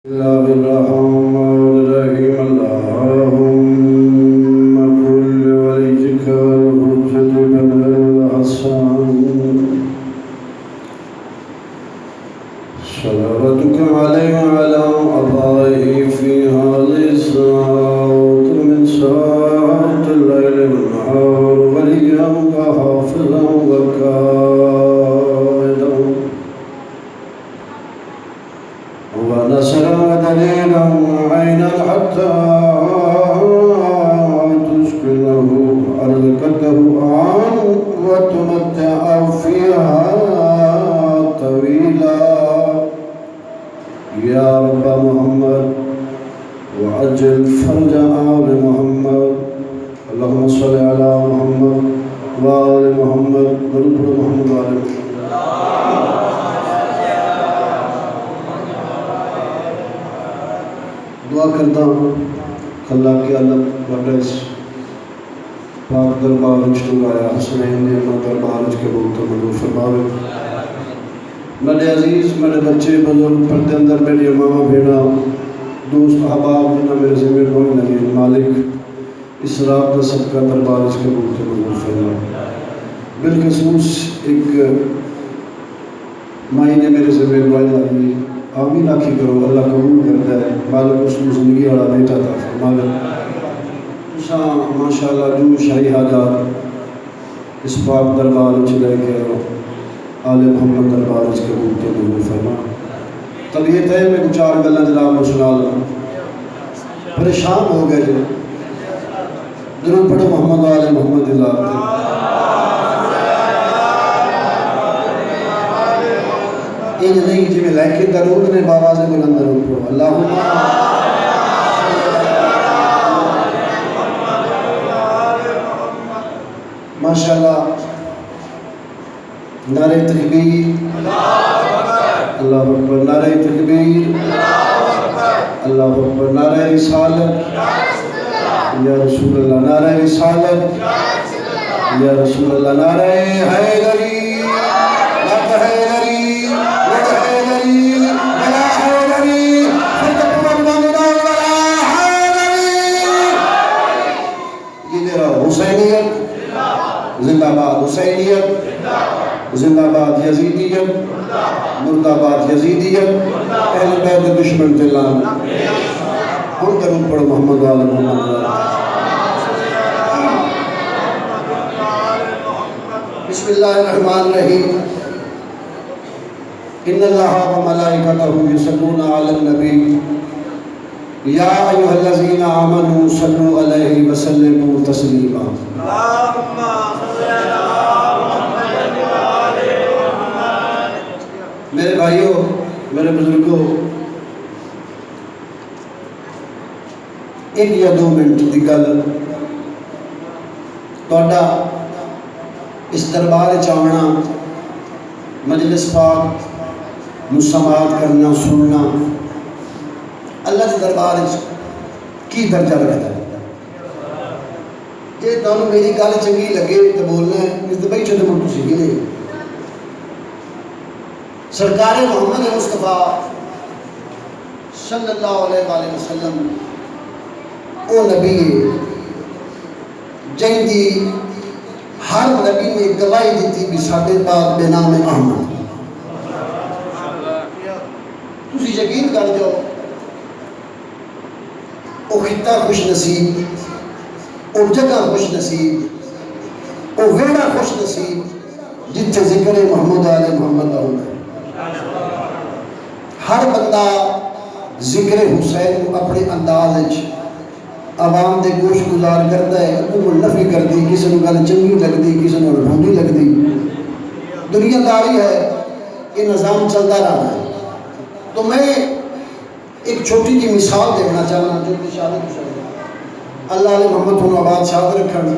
الله الرحمن الرحيم اللهم كن لوليك والحجة بن الحسن صلواتك عليه وعلى آبائه في هذه الساعة من ساعة الليل والنهار وليا وحافظا وقائدا ونصرا ودليلا وعينا حتى تسكنه أرضك طوعا وتمتع فيها طويلا يا رب محمد وعجل فرج آل محمد اللهم صل على محمد وآل محمد درود محمد وآل محمد دعا کرتا ہوں اللہ کے علم وڈس پاک دربار چڑھایا حسنین نے اپنا دربار کے بولتا مدعو فرماوے میرے عزیز میرے بچے بزرگ پردے اندر میری ماں بھیڑا دوست احباب جنہ میرے ذمہ ہوئی لگے مالک اس رات کا صدقہ دربار کے بولتا مدعو فرماوے بالخصوص ایک مہینے میرے ذمہ ہوئی لگی آمین آکھی کرو اللہ قبول کرتا ہے مالک اس میں زندگی والا بیٹا تھا مالک ماشاءاللہ جو شاہی حاجات اس پاک دربار چلے کے آل محمد دربار اس کے بولتے قبول فرما طبیعت ہے میں کچھ چار گلیں جناب میں سنا لوں پریشان ہو گئے جو درود پڑھو محمد آل محمد اللہ یہ نہیں جی میں لیکن درود نے بابا سے بلند درود پڑھو اللہم ماشاءاللہ نعرہ تکبیر اللہ اکبر نعرہ تکبیر اللہ اکبر نعرہ رسالت یا رسول اللہ نعرہ رسالت یا رسول اللہ نعرہ حیدری زندہ باد حسینیت زندہ باد یزیدیت مرد آباد یزیدیت اہل بیت دشمن جلال ہم درود پڑھو محمد آل محمد بسم اللہ الرحمن الرحیم ان اللہ و ملائکتہ یصلون علی النبی یا ایھا الذین آمنوا صلوا علیہ وسلموا تسلیما میرے بھائیوں میرے بزرگوں ایک یا دو منٹ دی گل تہاڈا اس دربار چاہنا مجلس پاک مسامعات کرنا سننا اللہ کے دربار کی درجہ رکھتا ہے جی تمہیں میری گل چنگی لگے تو بولنا ہے اس تو بھائی چھوٹے موٹو سی گلے سرکار محمد مصطفیٰ صلی اللہ علیہ وآلہ وسلم او نبی جن دی ہر نبی نے گواہی دیتی بھی ساڈے پاک بے نام احمد تسی یقین کر جاؤ او خطہ خوش نصیب او جگہ خوش نصیب او ویڑا خوش نصیب جتھے ذکر محمد آل محمد ہونا ہے ہر بندہ ذکر حسین کو اپنے انداز عوام دے گوش گزار کرتا ہے حکومت نفی کر دی کسی نے گل چنگی لگ دی کسی نے ڈھونڈی لگ دی دنیا داری ہے یہ نظام چلتا رہا ہے تو میں ایک چھوٹی جی مثال دینا چاہنا جو کہ شادت اللہ علیہ محمد ہونا آباد شاد رکھن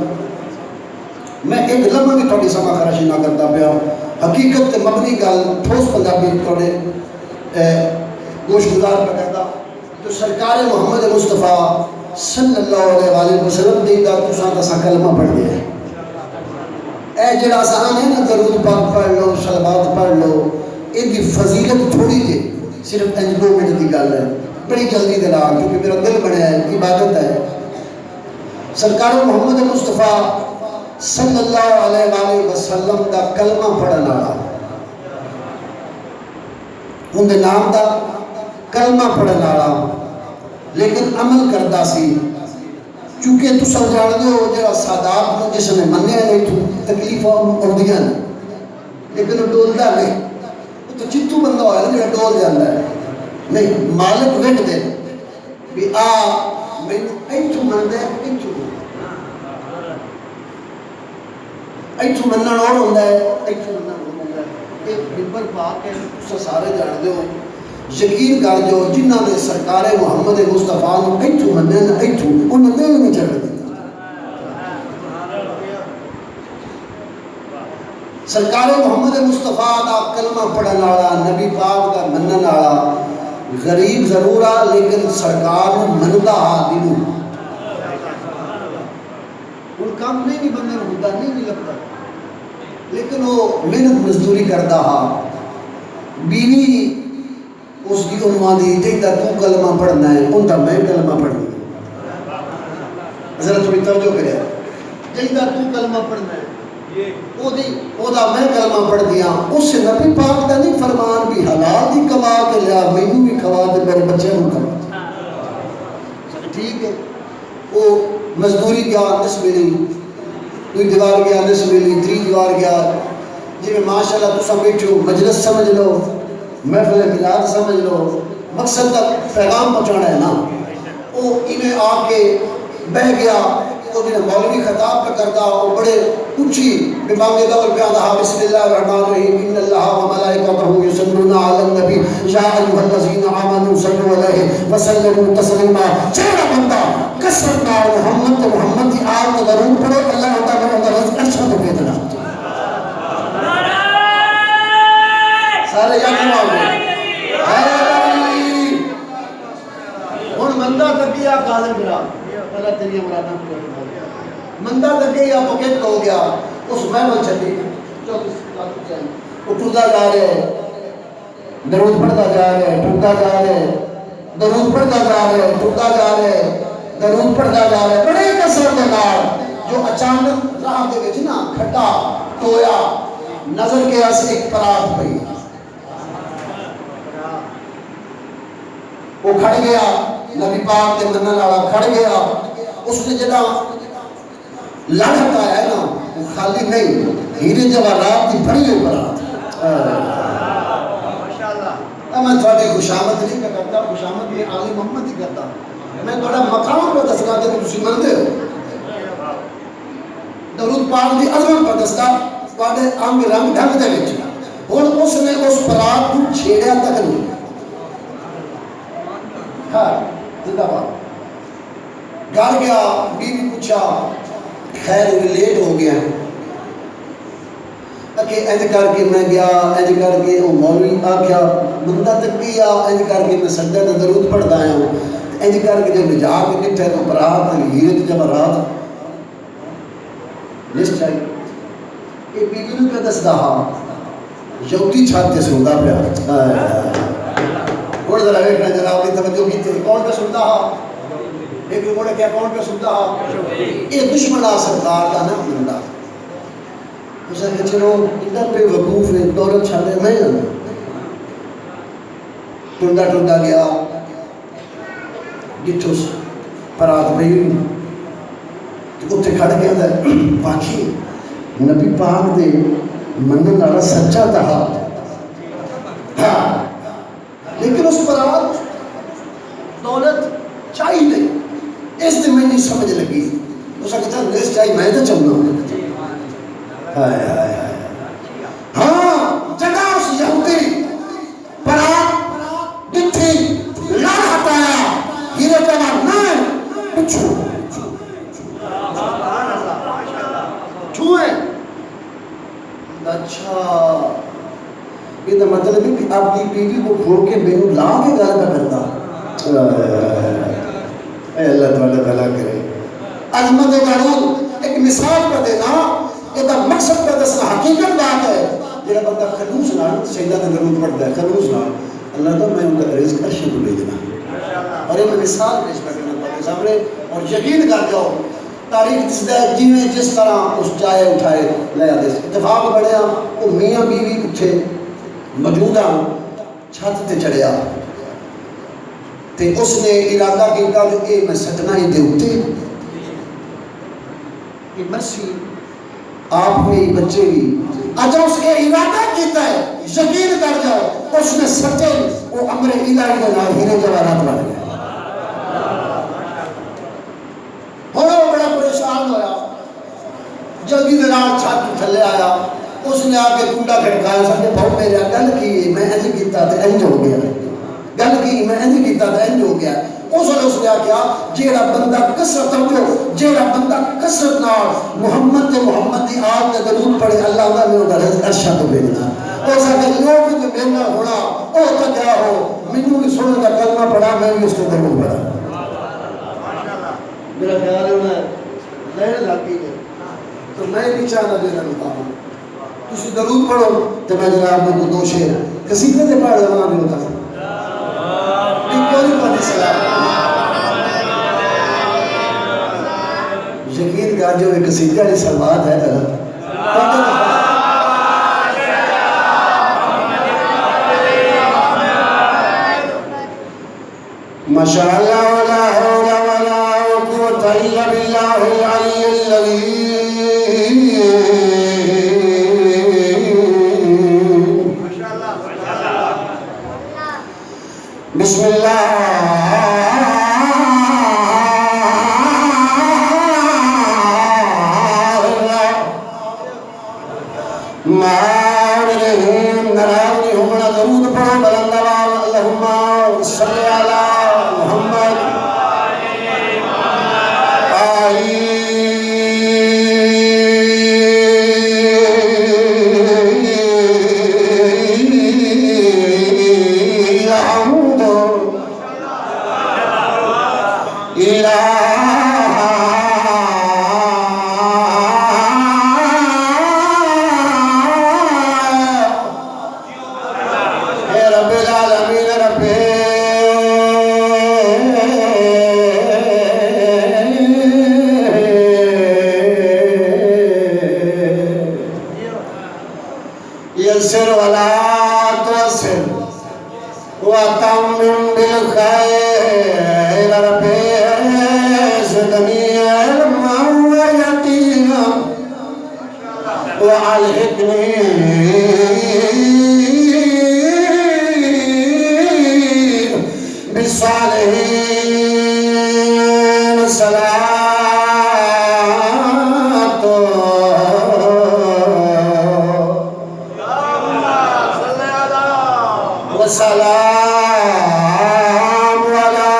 میں ایک لمحہ بھی تھوڑی سما خراشی نہ کرتا پیا حقیقت مبنی گل ٹھوس پنجابی تھوڑے گوش گزار پہ کرتا تو سرکار محمد مصطفیٰ صلی اللہ علیہ وآلہ وسلم دیکھتا تو ساتھ ایسا کلمہ پڑھ دیا اے جڑا آسان ہے نا درود پاک پڑھ لو صلوات پڑھ لو ان کی فضیلت تھوڑی جی صرف 2 منٹ کی گل ہے بڑی جلدی دے نال کیونکہ میرا دل بنیا ہے عبادت ہے سرکار محمد مصطفیٰ صلی اللہ علیہ وآلہ وسلم دا کلمہ پڑھن والا ان دے نام دا کلمہ پڑھن والا لیکن عمل کرتا سی چونکہ تو سب جان دو جڑا سادات کو جس نے منیا نہیں تو تکلیف آدیاں لیکن وہ ڈولتا نہیں وہ تو چتو بندہ ہوا ہے جڑا ڈول جاتا ہے نہیں مالک ویٹ دے بھی آ میں ایتھو مندا ہے ایتھو منن اور ہوندا ہے ایتھو منن اور ہوندا ہے ایک بمبر پا کے تساں سارے جان دیو یقین کر جو جنہ نے سرکار محمد مصطفیٰ نو ایتھو منن ایتھو انہاں نے نہیں چھڑ دتا سرکار محمد مصطفیٰ دا کلمہ پڑھن والا نبی پاک دا منن والا غریب ضرور آ لیکن سرکار مندا ہا دلوں ان کام نہیں بندے ہوتا نہیں لگتا لیکن وہ محنت مزدوری کرتا ہا بیوی اس کی عنوان دی جیتا تو کلمہ پڑھنا ہے ان تا میں کلمہ پڑھنا ذرا تھوڑی توجہ کرے جیتا تو کلمہ پڑھنا ہے او دا میں کلمہ پڑھ دیا اس سے نبی پاک دا نہیں فرمان بھی حلال دی کما کے لیا مینوں بھی کھوا دے میرے بچے ہوں کھوا ٹھیک ہے وہ مزدوری گیا نس ملی کوئی دیوار گیا نس ملی تری دیوار گیا جی میں ماشاءاللہ تسا بیٹھو مجلس سمجھ لو محفل میلاد سمجھ لو مقصد تک پیغام پہنچانا ہے نا وہ انہیں آ کے بہ گیا وہ جنہیں مولوی خطاب پہ کرتا وہ بڑے اچھی بمانگ دور پہ آدھا بسم اللہ الرحمن الرحیم ان اللہ و ملائکتہ یصلون علی النبی یا ایھا الذین آمنوا صلوا علیہ وسلموا تسلیما چہرہ بندہ کثرت نال محمد کی آل کو درود پڑھو اللہ تعالیٰ کا رزق اچھا تو کہتے نا سارے یاد نہ آگے ہن مندہ تکیا قادر گرا اللہ تیری مراداں پورا کر مندہ لگے یا پوکٹ ہو گیا اس محمل چلی وہ ٹوٹا جا رہے درود پڑھتا جا رہے ٹوٹا جا رہے درود پڑھتا جا رہے ٹوٹا جا رہے درود پڑھتا جا رہے بڑے کثر کے نال جو اچانک راہ دے وچ نا کھٹا ٹویا نظر کے اس ایک پرات پئی وہ کھڑ گیا نبی پاک دے منن والا کھڑ گیا اس نے جڑا لڑکا ہے نا وہ خالی نہیں ہیرے جواہرات کی بڑی برات میں تھوڑی خوشامد نہیں کرتا خوشامد یہ آل محمد ہی کرتا میں تھوڑا مقام پہ دسنا دے کہ تسی مندے ہو درود پاک دی عظمت پہ دستا تھوڑے انگ رنگ ڈھنگ دے وچ اور اس نے اس برات کو چھیڑیا تک نہیں ہاں زندہ بات گھر گیا بیوی پوچھا خیر لیٹ ہو گیا کہ اینج کر کے میں گیا اینج کر کے وہ مولوی آکھیا بندہ تک گیا اینج کر کے میں سجدہ تے درود پڑھدا آیا ہوں اینج کر کے جب جا کے ڈٹھے تو برات ہیرت جواہرات لسٹ آئی یہ بیوی نوں پہ دسدا ہا یہودی چھت تے سوندا پیا اور ذرا ویکھنا جناب دی توجہ کیتے کون پہ سوندا ہا ایک موڑے کیا کون پہ سنتا یہ دشمن آ سرکار کا نہ بندہ اسے کہ چلو ادھر پہ وقوف ہے دولت چھانے میں ٹنڈا ٹنڈا گیا جتھوس پرات پہ اتنے کھڑ گیا تھا باقی نبی پاک دے منن والا سچا تھا ہاں لیکن اس پرات دولت چاہیے نہیں اس دن میں نہیں سمجھ لگی اس کا کہتا نیس چاہیے میں تو چلنا ہاں جگہ اس یہودی پرات دتھی لڑ ہٹایا ہیرے جوار نہ پچھو چھوئے اچھا یہ تو مطلب ہے کہ آپ کی بیوی کو کھوڑ کے بینو لا کے گھر کا کرتا اے اللہ تعالیٰ بھلا کرے عظمت غرور ایک مثال پر دینا یہ تو مقصد پر دسنا حقیقت بات ہے جیڑا بندہ خلوص نال سجدہ تے درود پڑھتا ہے خلوص نال اللہ تو میں ان کا رزق عرش کو لے دینا اور یہ میں مثال پیش کرنا پڑے سامنے اور یقین کر جاؤ تاریخ دستا ہے جیویں جس طرح اس چائے اٹھائے لے آتے اتفاق بڑھیا وہ میاں بیوی اٹھے موجود ہیں چھت تے چڑھیا تے اس نے ارادہ کیتا جو اے میں سٹنا ہی دے اٹھے یہ مرسی آپ بھی بچے بھی اچھا اس کے ارادہ کیتا ہے یقین کر جاؤ اس نے سچے وہ امر الہی کے نال ہیرے جواہرات بن گئے وہ بڑا پریشان ہویا جلدی دے نال چھت تھلے آیا اس نے آ کے کنڈا کھڑکایا سب نے بہت میرے گل کی میں انج کیتا تے انج ہو گیا گل کی میں انج کیتا تے انج ہو گیا اس نے آخیا جیڑا بندہ کثرت جیڑا بندہ کثرت نال محمد تے محمد دی آل تے درود پڑھے اللہ دا میں اودہ عرشاں تو بھیجنا اس نے لوگ جو میرا ہونا او تو کیا ہو مینوں بھی سننے کا کلمہ پڑھا میں بھی اس کو درود پڑھا میرا خیال ہے انہیں لہر لگ گئی ہے تو میں بھی چاہنا دینا بتاؤں تسی درود پڑھو تو میں جناب میں کو دو شعر قصیدے سے پڑھ رہا بھی ہوتا کوئی پتہ سلام یقین کر جو ایک قصیدہ والی سلوات ہے ماشاء اللہ ولا حول ولا قوة الا بالله العلي العظيم بسم اللہ يسر ولا تؤسر وتمم بالخير ربي زدني علما ويقينا وألحقني بالصالحين صلاة وسلام على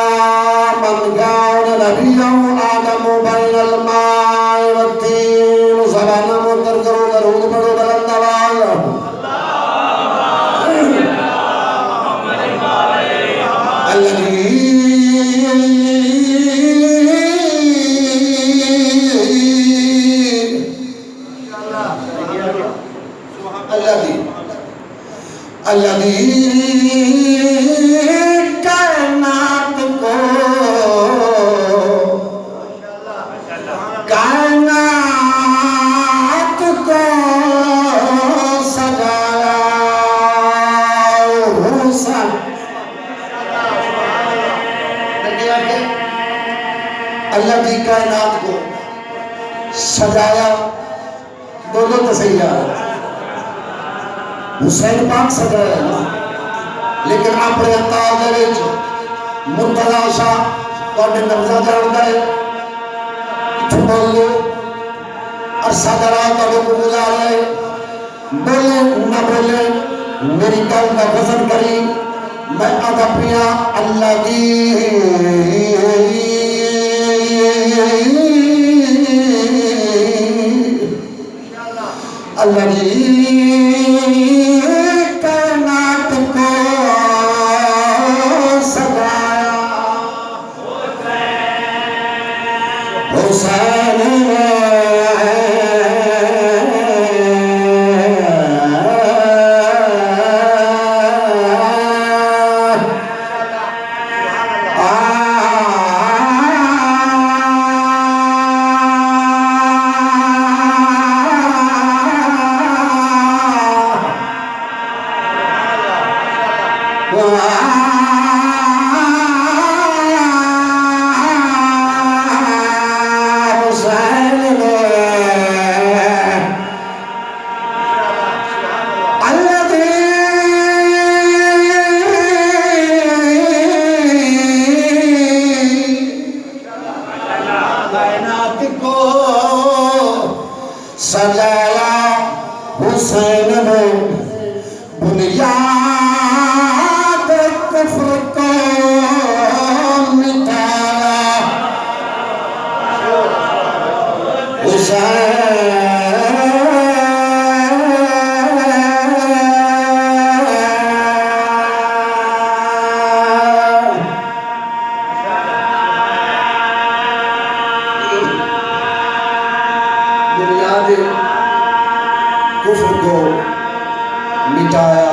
من كان نبيا آدم بين الماء والطين سبحان متر کرو درود پڑھو بلند آواز الذي کائنات کو سجایا حسن اللہ کی کائنات کو سجایا دونوں تصحیح حسین پاک سجایا لیکن اپنے انداز وچ مرتضی شاہ تواڈے نبضاں جاندا ہے کتھوں بولو عرصہ درا تواڈے کو گزارا ہے بولے نہ بولے میری گل کا وزن کری میں آدھا پیا اللہ دی اللہ دی کائنات کو سجایا حسین کو مٹایا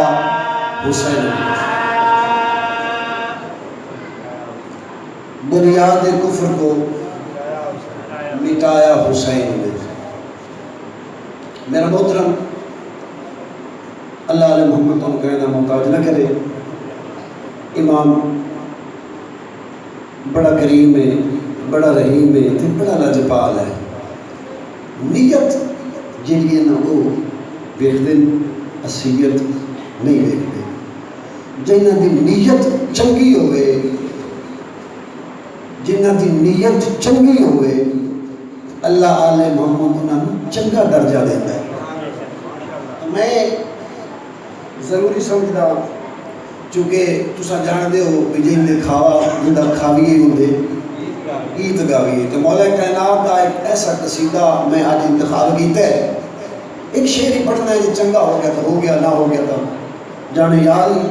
حسین نے، بنیاد کفر کو مٹایا حسین نے۔ میرا محترم، اللہ علیہ محمد ان کہنا محتاج نہ کرے، امام بڑا کریم ہے، بڑا رحیم ہے، تے بڑا لاجپال ہے۔ نیت جیڑی ہے نا وہ ویکھدے، اصلیت نہیں ویکھدے۔ جنہاں دی نیت چنگی ہوئے، جنہاں دی نیت چنگی ہوئے، اللہ علیہ محمد انہاں نوں چنگا درجہ دیتا ہے۔ میں ضروری سمجھدا چونکہ تساں جان دے ہو کہ جن کھاوا جندا کھاویے ہوندے گیت گاویے، تو مولا کائنات کا ایک ایسا قصیدہ میں آج انتخاب کیتا ہے۔ ایک شعر ہی پڑھنا ہے، جو چنگا ہو گیا تو ہو گیا، نہ ہو گیا تو جانے یاد ہی